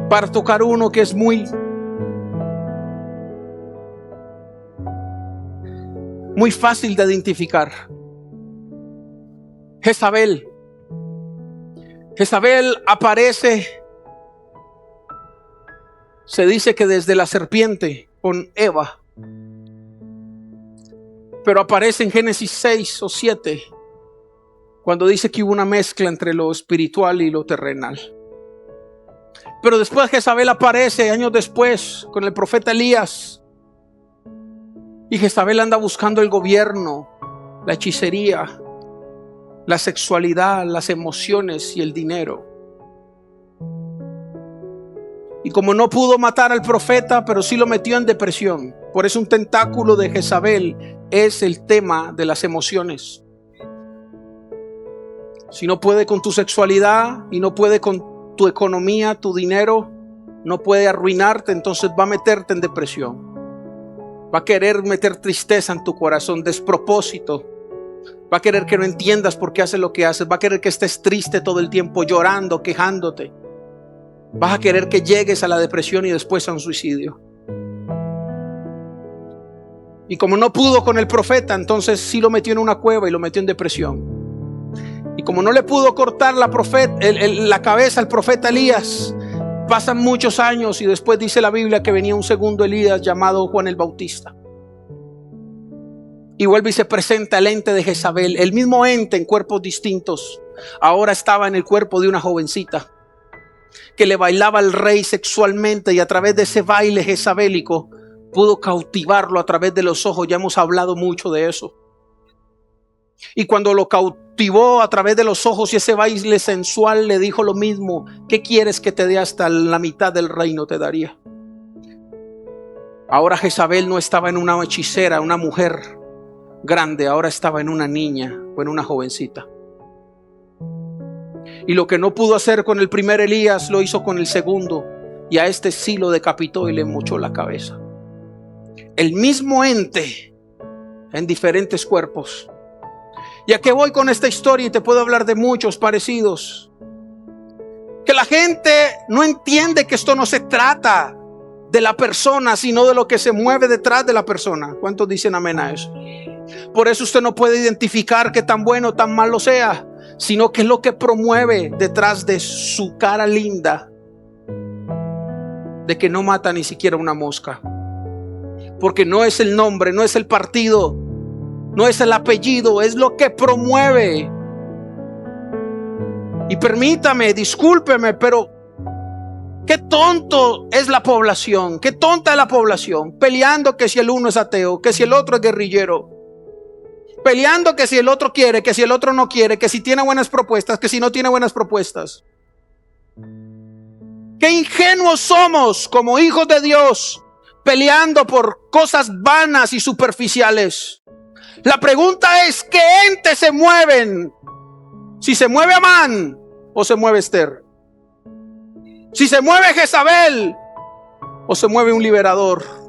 para tocar uno que es muy fácil de identificar. Jezabel aparece, se dice que desde la serpiente con Eva, pero aparece en Génesis 6 o 7, cuando dice que hubo una mezcla entre lo espiritual y lo terrenal. Pero después Jezabel aparece años después con el profeta Elías, y Jezabel anda buscando el gobierno, la hechicería, la sexualidad, las emociones y el dinero. Y como no pudo matar al profeta, pero sí lo metió en depresión. Por eso un tentáculo de Jezabel es el tema de las emociones. Si no puede con tu sexualidad y no puede con tu economía, tu dinero, no puede arruinarte, entonces va a meterte en depresión. Va a querer meter tristeza en tu corazón, despropósito. Va a querer que no entiendas por qué haces lo que haces. Va a querer que estés triste todo el tiempo, llorando, quejándote. Vas a querer que llegues a la depresión y después a un suicidio. Y como no pudo con el profeta, entonces sí lo metió en una cueva y lo metió en depresión. Y como no le pudo cortar la cabeza al profeta Elías, pasan muchos años y después dice la Biblia que venía un segundo Elías llamado Juan el Bautista. Y vuelve y se presenta el ente de Jezabel, el mismo ente en cuerpos distintos, ahora estaba en el cuerpo de una jovencita que le bailaba al rey sexualmente, y a través de ese baile jezabélico pudo cautivarlo a través de los ojos. Ya hemos hablado mucho de eso. Y cuando lo cautivó a través de los ojos y ese baile sensual, le dijo lo mismo: ¿qué quieres que te dé? Hasta la mitad del reino te daría. Ahora Jezabel no estaba en una hechicera, una mujer grande, ahora estaba en una niña o en una jovencita. Y lo que no pudo hacer con el primer Elías, lo hizo con el segundo, y a este sí lo decapitó y le mochó la cabeza. El mismo ente en diferentes cuerpos. ¿Y a qué voy con esta historia? Y te puedo hablar de muchos parecidos. Que la gente no entiende que esto no se trata de la persona, sino de lo que se mueve detrás de la persona. ¿Cuántos dicen amén a eso? Por eso usted no puede identificar qué tan bueno o tan malo sea, sino que es lo que promueve detrás de su cara linda, de que no mata ni siquiera una mosca. Porque no es el nombre, no es el partido, no es el apellido, es lo que promueve. Y permítame, discúlpeme, pero qué tonto es la población, qué tonta es la población, peleando que si el uno es ateo, que si el otro es guerrillero, peleando que si el otro quiere, que si el otro no quiere, que si tiene buenas propuestas, que si no tiene buenas propuestas. Qué ingenuos somos como hijos de Dios, peleando por cosas vanas y superficiales. La pregunta es: ¿qué entes se mueven? Si se mueve Amán o se mueve Esther, si se mueve Jezabel o se mueve un liberador.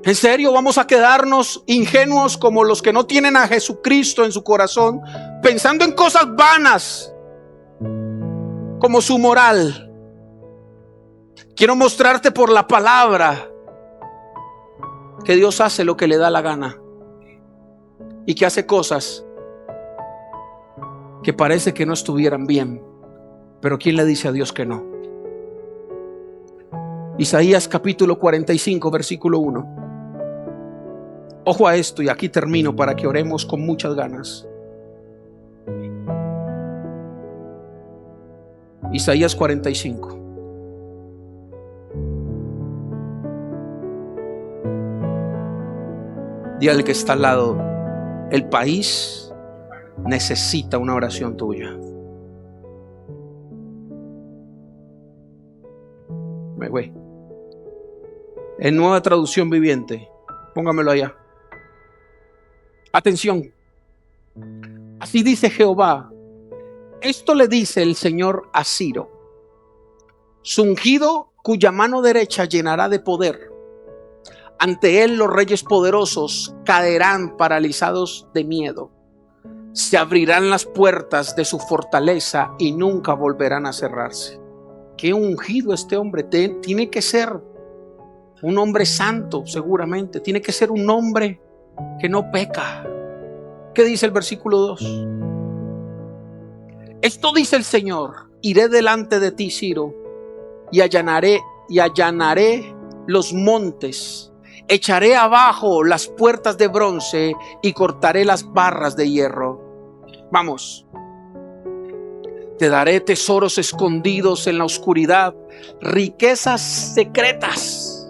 ¿En serio vamos a quedarnos ingenuos como los que no tienen a Jesucristo en su corazón, pensando en cosas vanas como su moral? Quiero mostrarte por la palabra que Dios hace lo que le da la gana y que hace cosas que parece que no estuvieran bien, pero ¿quién le dice a Dios que no? Isaías capítulo 45 versículo 1. Ojo a esto, y aquí termino para que oremos con muchas ganas. Isaías 45. Dígale al que está al lado: el país necesita una oración tuya. Me voy. En Nueva Traducción Viviente, póngamelo allá. Atención. Así dice Jehová: esto le dice el Señor a Ciro, su ungido, cuya mano derecha llenará de poder. Ante él los reyes poderosos caerán paralizados de miedo. Se abrirán las puertas de su fortaleza y nunca volverán a cerrarse. Qué ungido este hombre. Tiene que ser un hombre santo, seguramente. Tiene que ser un hombre que no peca. ¿Qué dice el versículo 2? Esto dice el Señor: iré delante de ti, Ciro, y allanaré los montes. Echaré abajo las puertas de bronce y cortaré las barras de hierro. Vamos. Te daré tesoros escondidos en la oscuridad, riquezas secretas.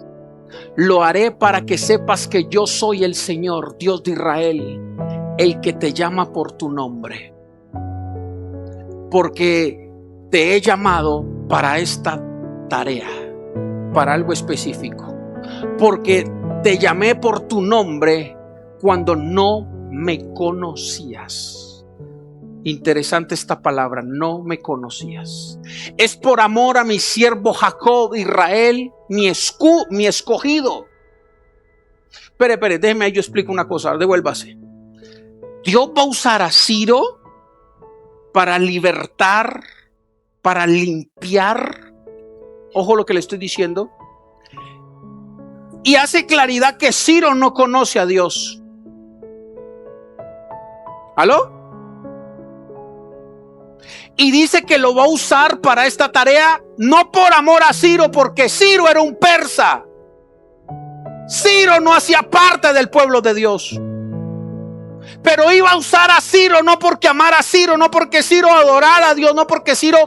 Lo haré para que sepas que yo soy el Señor, Dios de Israel, el que te llama por tu nombre. Porque te he llamado para esta tarea, para algo específico. Porque te llamé por tu nombre cuando no me conocías. Interesante esta palabra: no me conocías. Es por amor a mi siervo Jacob, Israel, mi escogido. Espere, déjeme, yo explico una cosa, devuélvase. Dios va a usar a Ciro para libertar, para limpiar. Ojo lo que le estoy diciendo. Y hace claridad que Ciro no conoce a Dios. ¿Aló? Y dice que lo va a usar para esta tarea, no por amor a Ciro, porque Ciro era un persa. Ciro no hacía parte del pueblo de Dios. Pero iba a usar a Ciro no porque amara a Ciro, no porque Ciro adorara a Dios, no porque Ciro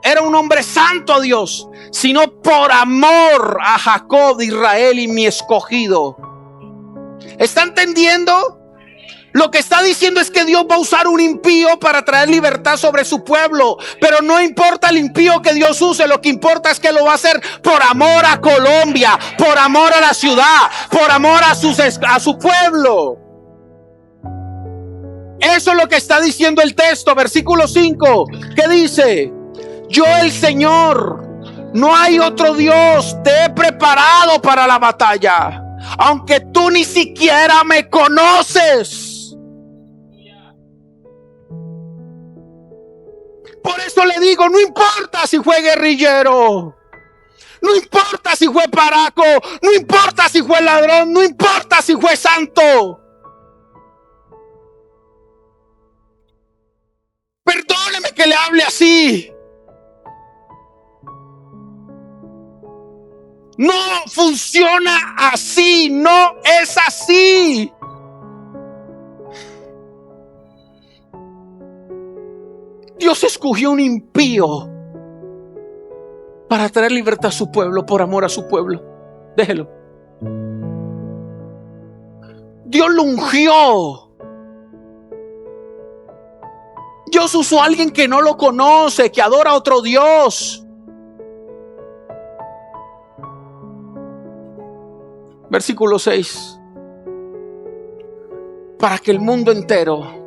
era un hombre santo a Dios, sino por amor a Jacob de Israel y mi escogido. ¿Está entendiendo? Lo que está diciendo es que Dios va a usar un impío para traer libertad sobre su pueblo. Pero no importa el impío que Dios use, lo que importa es que lo va a hacer por amor a Colombia, por amor a la ciudad, por amor a su pueblo. Eso es lo que está diciendo el texto, versículo 5, que dice: yo, el Señor, no hay otro Dios, te he preparado para la batalla, aunque tú ni siquiera me conoces. Por eso le digo, no importa si fue guerrillero, no importa si fue paraco, no importa si fue ladrón, no importa si fue santo. Perdóneme que le hable así. No funciona así, no es así. Dios escogió un impío para traer libertad a su pueblo, por amor a su pueblo. Déjelo. Dios lo ungió. Dios usó a alguien que no lo conoce, que adora a otro Dios. Versículo 6. Para que el mundo entero,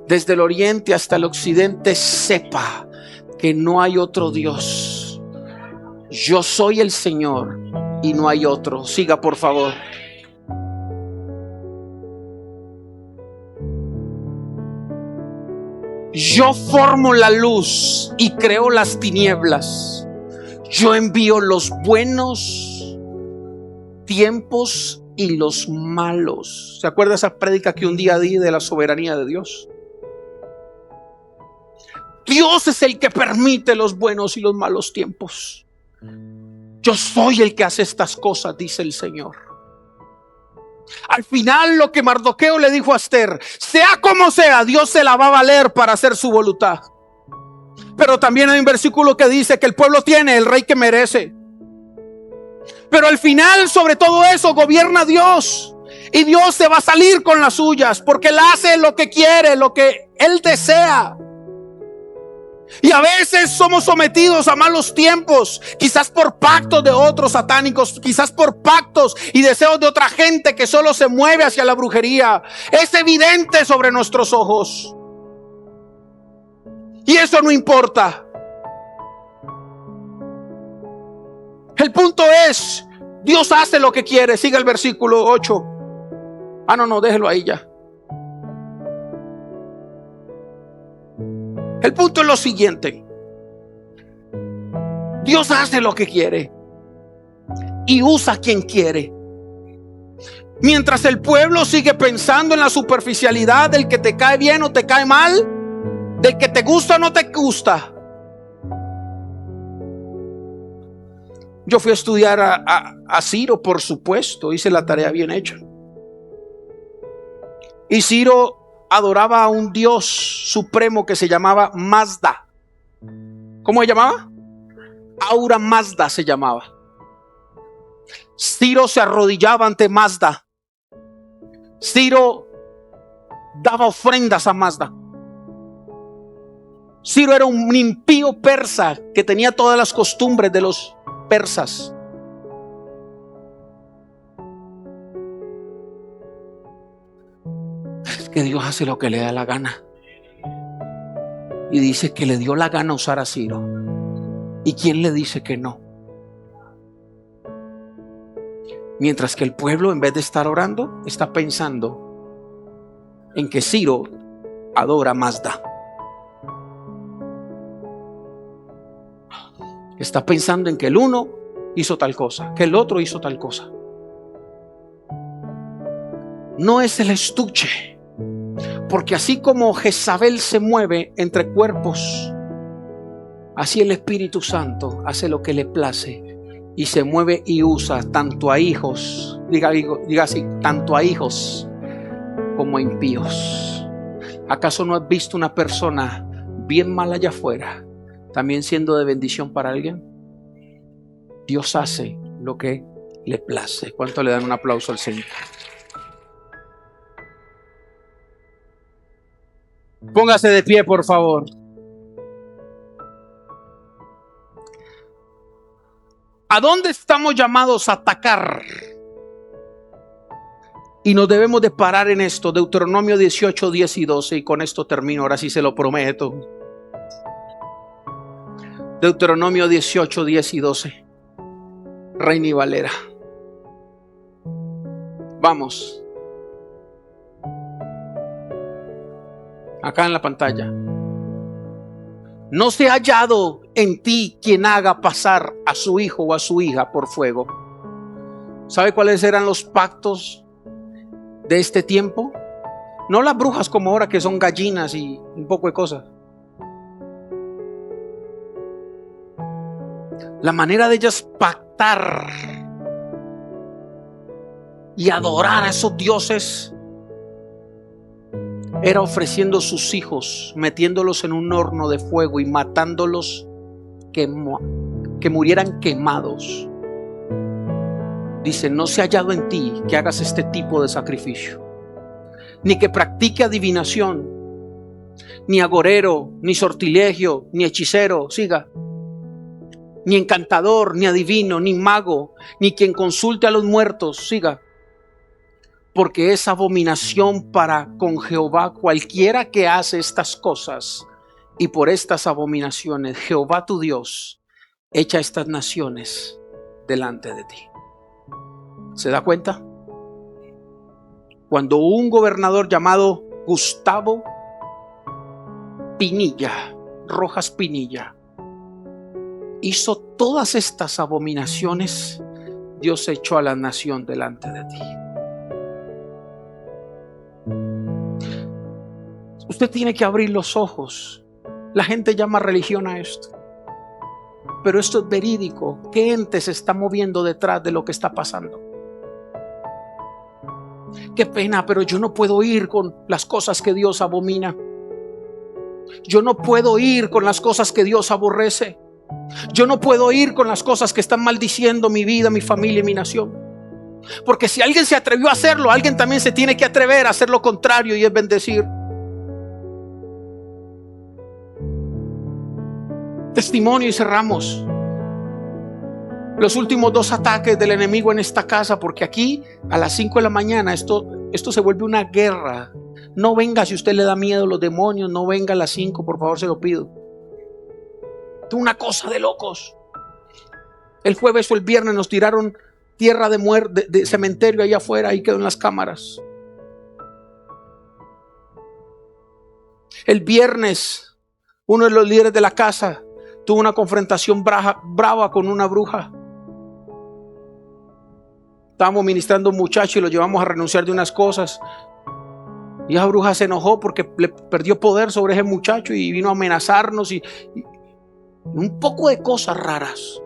desde el oriente hasta el occidente, sepa que no hay otro Dios. Yo soy el Señor y no hay otro. Siga, por favor. Yo formo la luz y creo las tinieblas. Yo envío los buenos tiempos y los malos. ¿Se acuerda esa prédica que un día di de la soberanía de Dios? Dios es el que permite los buenos y los malos tiempos. Yo soy el que hace estas cosas, dice el Señor. Al final, lo que Mardoqueo le dijo a Esther, sea como sea, Dios se la va a valer para hacer su voluntad. Pero también hay un versículo que dice que el pueblo tiene el rey que merece. Pero al final, sobre todo eso, gobierna Dios. Y Dios se va a salir con las suyas, porque Él hace lo que quiere, lo que Él desea. Y a veces somos sometidos a malos tiempos, quizás por pactos de otros satánicos, quizás por pactos y deseos de otra gente que solo se mueve hacia la brujería. Es evidente sobre nuestros ojos. Y eso no importa. El punto es, Dios hace lo que quiere. Siga el versículo 8. No, déjelo ahí ya. El punto es lo siguiente: Dios hace lo que quiere y usa a quien quiere. Mientras el pueblo sigue pensando en la superficialidad del que te cae bien o te cae mal, del que te gusta o no te gusta. Yo fui a estudiar a Ciro, por supuesto, hice la tarea bien hecha. Y Ciro adoraba a un Dios supremo que se llamaba Mazda. ¿Cómo se llamaba? Ahura Mazda se llamaba. Ciro se arrodillaba ante Mazda. Ciro daba ofrendas a Mazda. Ciro era un impío persa que tenía todas las costumbres de los persas. Es que Dios hace lo que le da la gana. Y dice que le dio la gana usar a Ciro. ¿Y quién le dice que no? Mientras que el pueblo, en vez de estar orando, está pensando en que Ciro adora a Mazda. Está pensando en que el uno hizo tal cosa, que el otro hizo tal cosa. No es el estuche, porque así como Jezabel se mueve entre cuerpos, así el Espíritu Santo hace lo que le place y se mueve y usa tanto a hijos, diga así, tanto a hijos como a impíos. ¿Acaso no has visto una persona bien mal allá afuera también siendo de bendición para alguien? Dios hace lo que le place. ¿Cuánto le dan un aplauso al Señor? Póngase de pie, por favor. ¿A dónde estamos llamados a atacar? Y nos debemos de parar en esto. Deuteronomio 18, 10 y 12. Y con esto termino, ahora sí se lo prometo. Deuteronomio 18, 10 y 12. Reina y Valera. Vamos. Acá en la pantalla. No se ha hallado en ti quien haga pasar a su hijo o a su hija por fuego. ¿Sabe cuáles eran los pactos de este tiempo? No las brujas como ahora, que son gallinas y un poco de cosas. La manera de ellas pactar y adorar a esos dioses era ofreciendo sus hijos, metiéndolos en un horno de fuego y matándolos que murieran quemados. Dice: no se ha hallado en ti que hagas este tipo de sacrificio, ni que practique adivinación, ni agorero, ni sortilegio, ni hechicero, siga, ni encantador, ni adivino, ni mago, ni quien consulte a los muertos, siga. Porque es abominación para con Jehová cualquiera que hace estas cosas. Y por estas abominaciones Jehová tu Dios echa estas naciones delante de ti. ¿Se da cuenta? Cuando un gobernador llamado Gustavo Pinilla, Rojas Pinilla, hizo todas estas abominaciones, Dios echó a la nación delante de ti. Usted tiene que abrir los ojos. La gente llama religión a esto, pero esto es verídico. ¿Qué ente se está moviendo detrás de lo que está pasando? Qué pena, pero yo no puedo ir con las cosas que Dios abomina. Yo no puedo ir con las cosas que Dios aborrece. Yo no puedo ir con las cosas que están maldiciendo mi vida, mi familia y mi nación. Porque si alguien se atrevió a hacerlo, alguien también se tiene que atrever a hacer lo contrario, y es bendecir. Testimonio y cerramos. Los últimos 2 ataques del enemigo en esta casa, porque aquí a las 5 de la mañana esto se vuelve una guerra. No venga si usted le da miedo a los demonios, no venga a las 5, por favor, se lo pido. Es una cosa de locos. El jueves o el viernes nos tiraron tierra de muerte, de cementerio allá afuera, ahí quedó en las cámaras. El viernes uno de los líderes de la casa tuvo una confrontación brava con una bruja. Estábamos ministrando a un muchacho y lo llevamos a renunciar de unas cosas. Y esa bruja se enojó porque le perdió poder sobre ese muchacho y vino a amenazarnos y un poco de cosas raras.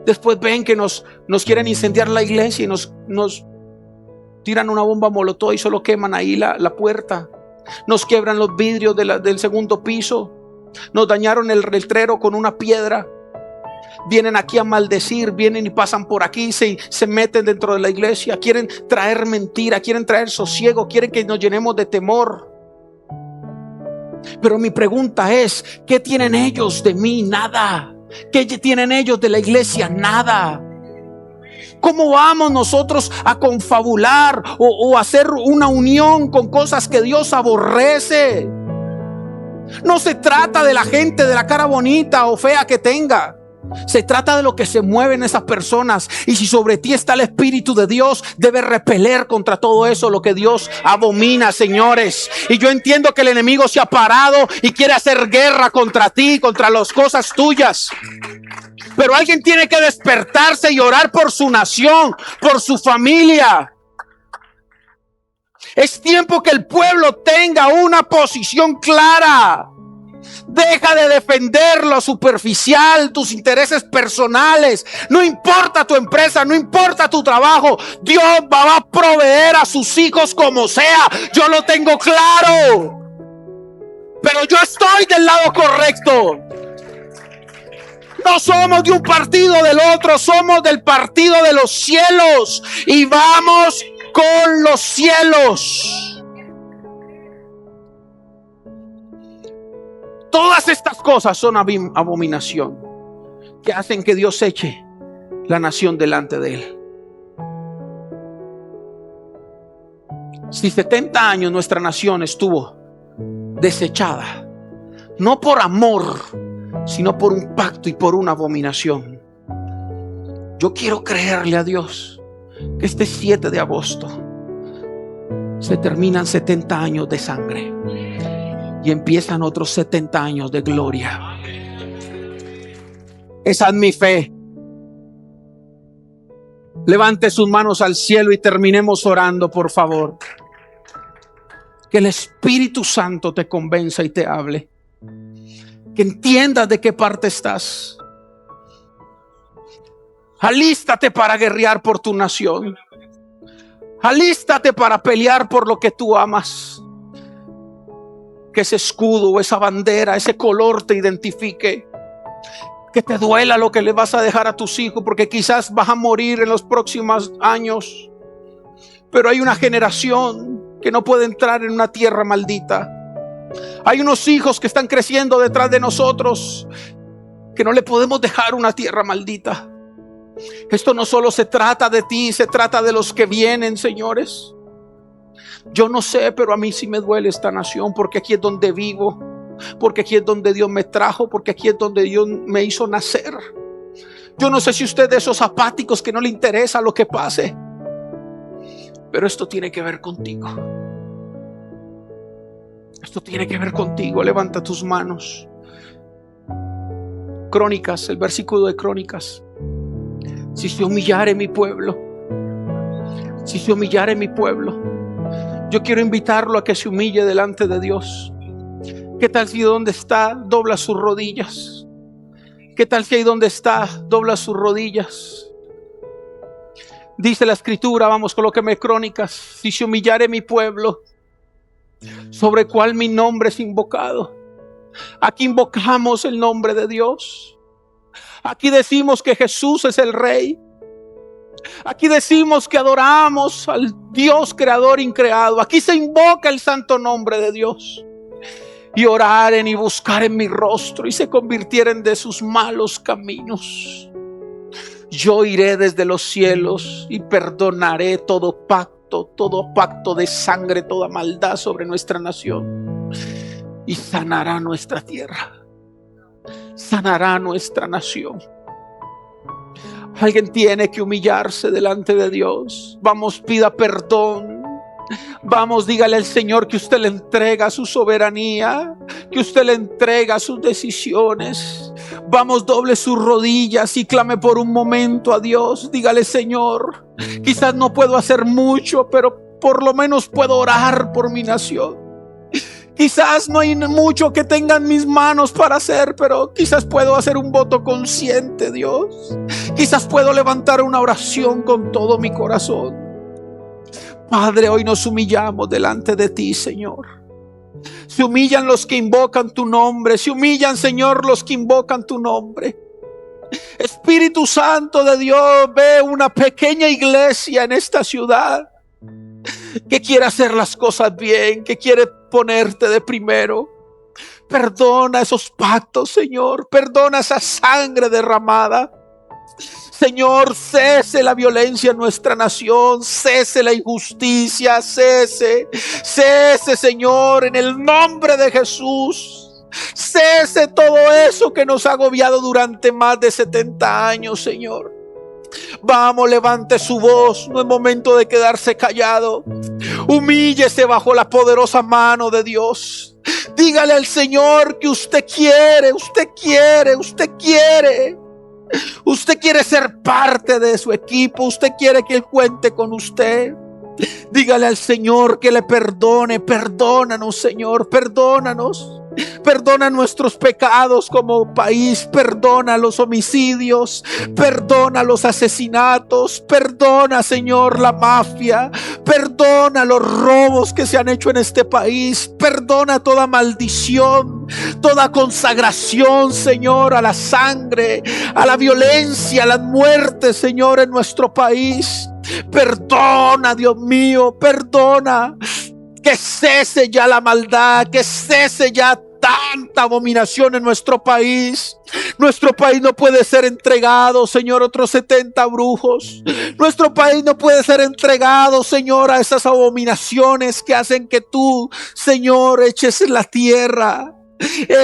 Después ven que nos quieren incendiar la iglesia y nos tiran una bomba molotov y solo queman ahí la puerta. Nos quiebran los vidrios del segundo piso. Nos dañaron el letrero con una piedra. Vienen aquí a maldecir, vienen y pasan por aquí, se meten dentro de la iglesia. Quieren traer mentira, quieren traer sosiego, quieren que nos llenemos de temor. Pero mi pregunta es: ¿qué tienen ellos de mí? Nada. ¿Qué tienen ellos de la iglesia? Nada. ¿Cómo vamos nosotros a confabular o hacer una unión con cosas que Dios aborrece? No se trata de la gente, de la cara bonita o fea que tenga. Se trata de lo que se mueve en esas personas. Y si sobre ti está el Espíritu de Dios, debes repeler contra todo eso, lo que Dios abomina, señores. Y yo entiendo que el enemigo se ha parado y quiere hacer guerra contra ti, contra las cosas tuyas. Pero alguien tiene que despertarse y orar por su nación, por su familia. Es tiempo que el pueblo tenga una posición clara. Deja de defender lo superficial, tus intereses personales. No importa tu empresa, no importa tu trabajo. Dios va a proveer a sus hijos como sea. Yo lo tengo claro. Pero yo estoy del lado correcto. No somos de un partido o del otro, somos del partido de los cielos. Y vamos con los cielos. Todas estas cosas son abominación que hacen que Dios eche la nación delante de él. Si 70 años nuestra nación estuvo desechada, no por amor, sino por un pacto y por una abominación, yo quiero creerle a Dios que este 7 de agosto se terminan 70 años de sangre y empiezan otros 70 años de gloria. Esa es mi fe. Levante sus manos al cielo y terminemos orando, por favor. Que el Espíritu Santo te convenza y te hable. Que entiendas de qué parte estás. Alístate para guerrear por tu nación. Alístate para pelear por lo que tú amas. Que ese escudo o esa bandera, ese color te identifique. Que te duela lo que le vas a dejar a tus hijos, porque quizás vas a morir en los próximos años. Pero hay una generación que no puede entrar en una tierra maldita. Hay unos hijos que están creciendo detrás de nosotros, que no le podemos dejar una tierra maldita. Esto no solo se trata de ti, se trata de los que vienen, señores. Yo no sé, pero a mí sí me duele esta nación, porque aquí es donde vivo, porque aquí es donde Dios me trajo, porque aquí es donde Dios me hizo nacer. Yo no sé si usted es de esos apáticos que no le interesa lo que pase, pero esto tiene que ver contigo. Esto tiene que ver contigo. Levanta tus manos. Crónicas, el versículo de Crónicas. Si se humillare mi pueblo, si se humillare mi pueblo. Yo quiero invitarlo a que se humille delante de Dios. ¿Qué tal si donde está dobla sus rodillas? ¿Qué tal si ahí donde está dobla sus rodillas? Dice la escritura, vamos, colóqueme Crónicas. Si se humillare mi pueblo, sobre cual mi nombre es invocado. Aquí invocamos el nombre de Dios. Aquí decimos que Jesús es el Rey. Aquí decimos que adoramos al Dios creador increado. Aquí se invoca el santo nombre de Dios. Y oraren y buscaren mi rostro y se convirtieren de sus malos caminos. Yo iré desde los cielos y perdonaré todo pacto de sangre, toda maldad sobre nuestra nación. Y sanará nuestra tierra. Sanará nuestra nación. Alguien tiene que humillarse delante de Dios. Vamos, pida perdón. Vamos, dígale al Señor que usted le entrega su soberanía, que usted le entrega sus decisiones. Vamos, doble sus rodillas y clame por un momento a Dios. Dígale: Señor, quizás no puedo hacer mucho, pero por lo menos puedo orar por mi nación. Quizás no hay mucho que tenga en mis manos para hacer, pero quizás puedo hacer un voto consciente, Dios. Quizás puedo levantar una oración con todo mi corazón. Padre, hoy nos humillamos delante de ti, Señor. Se humillan los que invocan tu nombre. Se humillan, Señor, los que invocan tu nombre. Espíritu Santo de Dios, ve una pequeña iglesia en esta ciudad que quiere hacer las cosas bien, que quiere ponerte de primero. Perdona esos pactos, Señor. Perdona esa sangre derramada. Señor, cese la violencia en nuestra nación, cese la injusticia, cese, Señor, en el nombre de Jesús. Cese todo eso que nos ha agobiado durante más de 70 años, Señor. Vamos, levante su voz, no es momento de quedarse callado. Humíllese bajo la poderosa mano de Dios. Dígale al Señor que usted quiere. Usted quiere ser parte de su equipo. Usted quiere que Él cuente con usted. Dígale al Señor que le perdone. Perdónanos, Señor, perdónanos. Perdona nuestros pecados como país, perdona los homicidios, perdona los asesinatos, perdona, Señor, la mafia, perdona los robos que se han hecho en este país, perdona toda maldición, toda consagración, Señor, a la sangre, a la violencia, a las muertes, Señor, en nuestro país. Perdona, Dios mío, perdona. Que cese ya la maldad, que cese ya tanta abominación en nuestro país. Nuestro país no puede ser entregado, Señor, a otros 70 brujos. Nuestro país no puede ser entregado, Señor, a esas abominaciones que hacen que tú, Señor, eches en la tierra.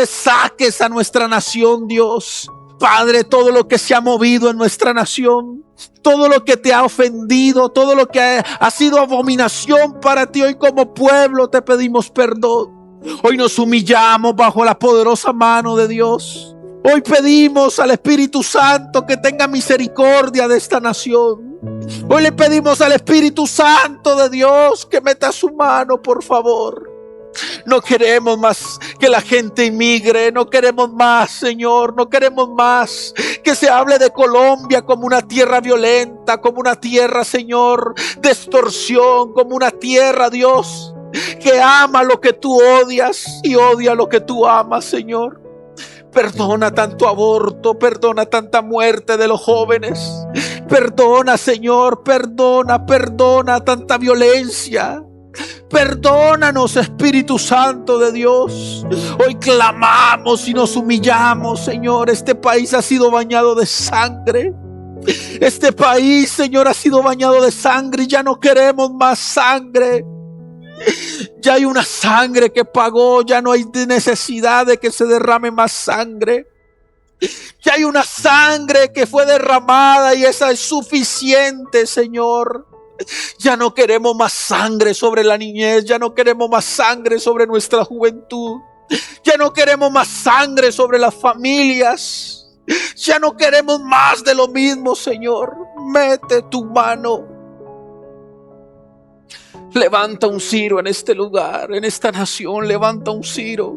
Saques a nuestra nación, Dios. Padre, todo lo que se ha movido en nuestra nación, todo lo que te ha ofendido, todo lo que ha sido abominación para ti, hoy como pueblo te pedimos perdón. Hoy nos humillamos bajo la poderosa mano de Dios. Hoy pedimos al Espíritu Santo que tenga misericordia de esta nación. Hoy le pedimos al Espíritu Santo de Dios que meta su mano, por favor. No queremos más que la gente inmigre, no queremos más, Señor, no queremos más que se hable de Colombia como una tierra violenta, como una tierra, Señor, de extorsión, como una tierra, Dios, que ama lo que tú odias y odia lo que tú amas, Señor. Perdona tanto aborto, perdona tanta muerte de los jóvenes, perdona, Señor, perdona tanta violencia. Perdónanos, Espíritu Santo de Dios. Hoy clamamos y nos humillamos, Señor. Este país ha sido bañado de sangre. Este país, Señor, ha sido bañado de sangre y ya no queremos más sangre. Ya hay una sangre que pagó, ya no hay necesidad de que se derrame más sangre. Ya hay una sangre que fue derramada y esa es suficiente, Señor. Ya no queremos más sangre sobre la niñez, ya no queremos más sangre sobre nuestra juventud, ya no queremos más sangre sobre las familias, ya no queremos más de lo mismo, Señor. Mete tu mano. Levanta un ciro en este lugar, en esta nación, levanta un ciro.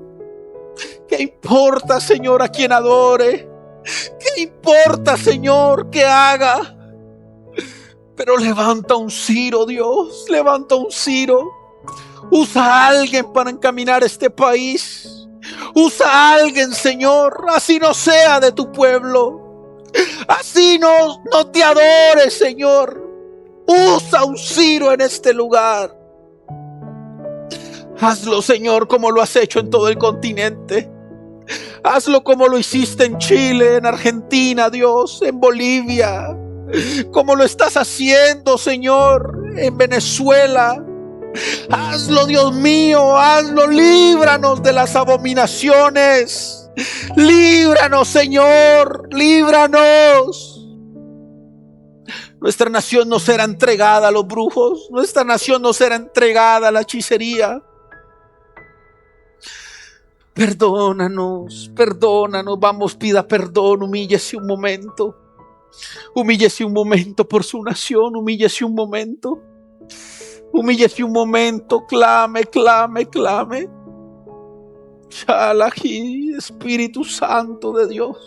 ¿Qué importa, Señor, a quien adore? ¿Qué importa, Señor, que haga? Pero levanta un ciro, Dios, levanta un ciro. Usa a alguien para encaminar este país. Usa a alguien, Señor, así no sea de tu pueblo. Así no te adores, Señor. Usa un ciro en este lugar. Hazlo, Señor, como lo has hecho en todo el continente. Hazlo como lo hiciste en Chile, en Argentina, Dios, en Bolivia. Como lo estás haciendo, Señor, en Venezuela. Hazlo, Dios mío, hazlo. Líbranos de las abominaciones. Líbranos, Señor, líbranos. Nuestra nación no será entregada a los brujos. Nuestra nación no será entregada a la hechicería. Perdónanos, perdónanos. Vamos, pida perdón, humíllese un momento. Humíllese un momento por su nación, humíllese un momento. Humíllese un momento, clame, clame, clame. Shalaji, Espíritu Santo de Dios.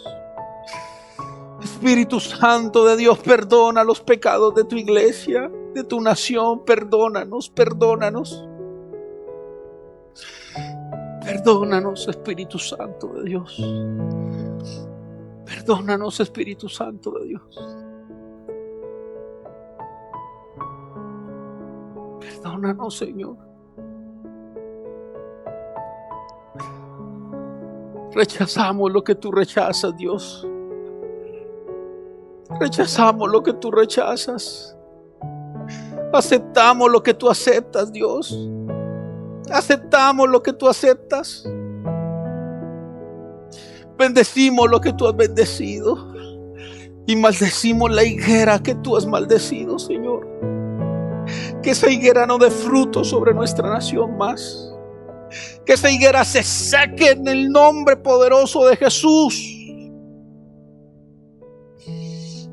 Espíritu Santo de Dios, perdona los pecados de tu iglesia, de tu nación. Perdónanos, perdónanos. Perdónanos, Espíritu Santo de Dios. Perdónanos, Espíritu Santo de Dios. Perdónanos, Señor. Rechazamos lo que tú rechazas, Dios. Rechazamos lo que tú rechazas. Aceptamos lo que tú aceptas, Dios. Aceptamos lo que tú aceptas. Bendecimos lo que tú has bendecido. Y maldecimos la higuera que tú has maldecido, Señor. Que esa higuera no dé fruto sobre nuestra nación más. Que esa higuera se seque en el nombre poderoso de Jesús.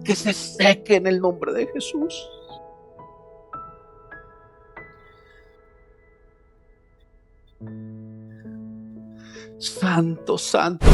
Que se seque en el nombre de Jesús. Santo, santo.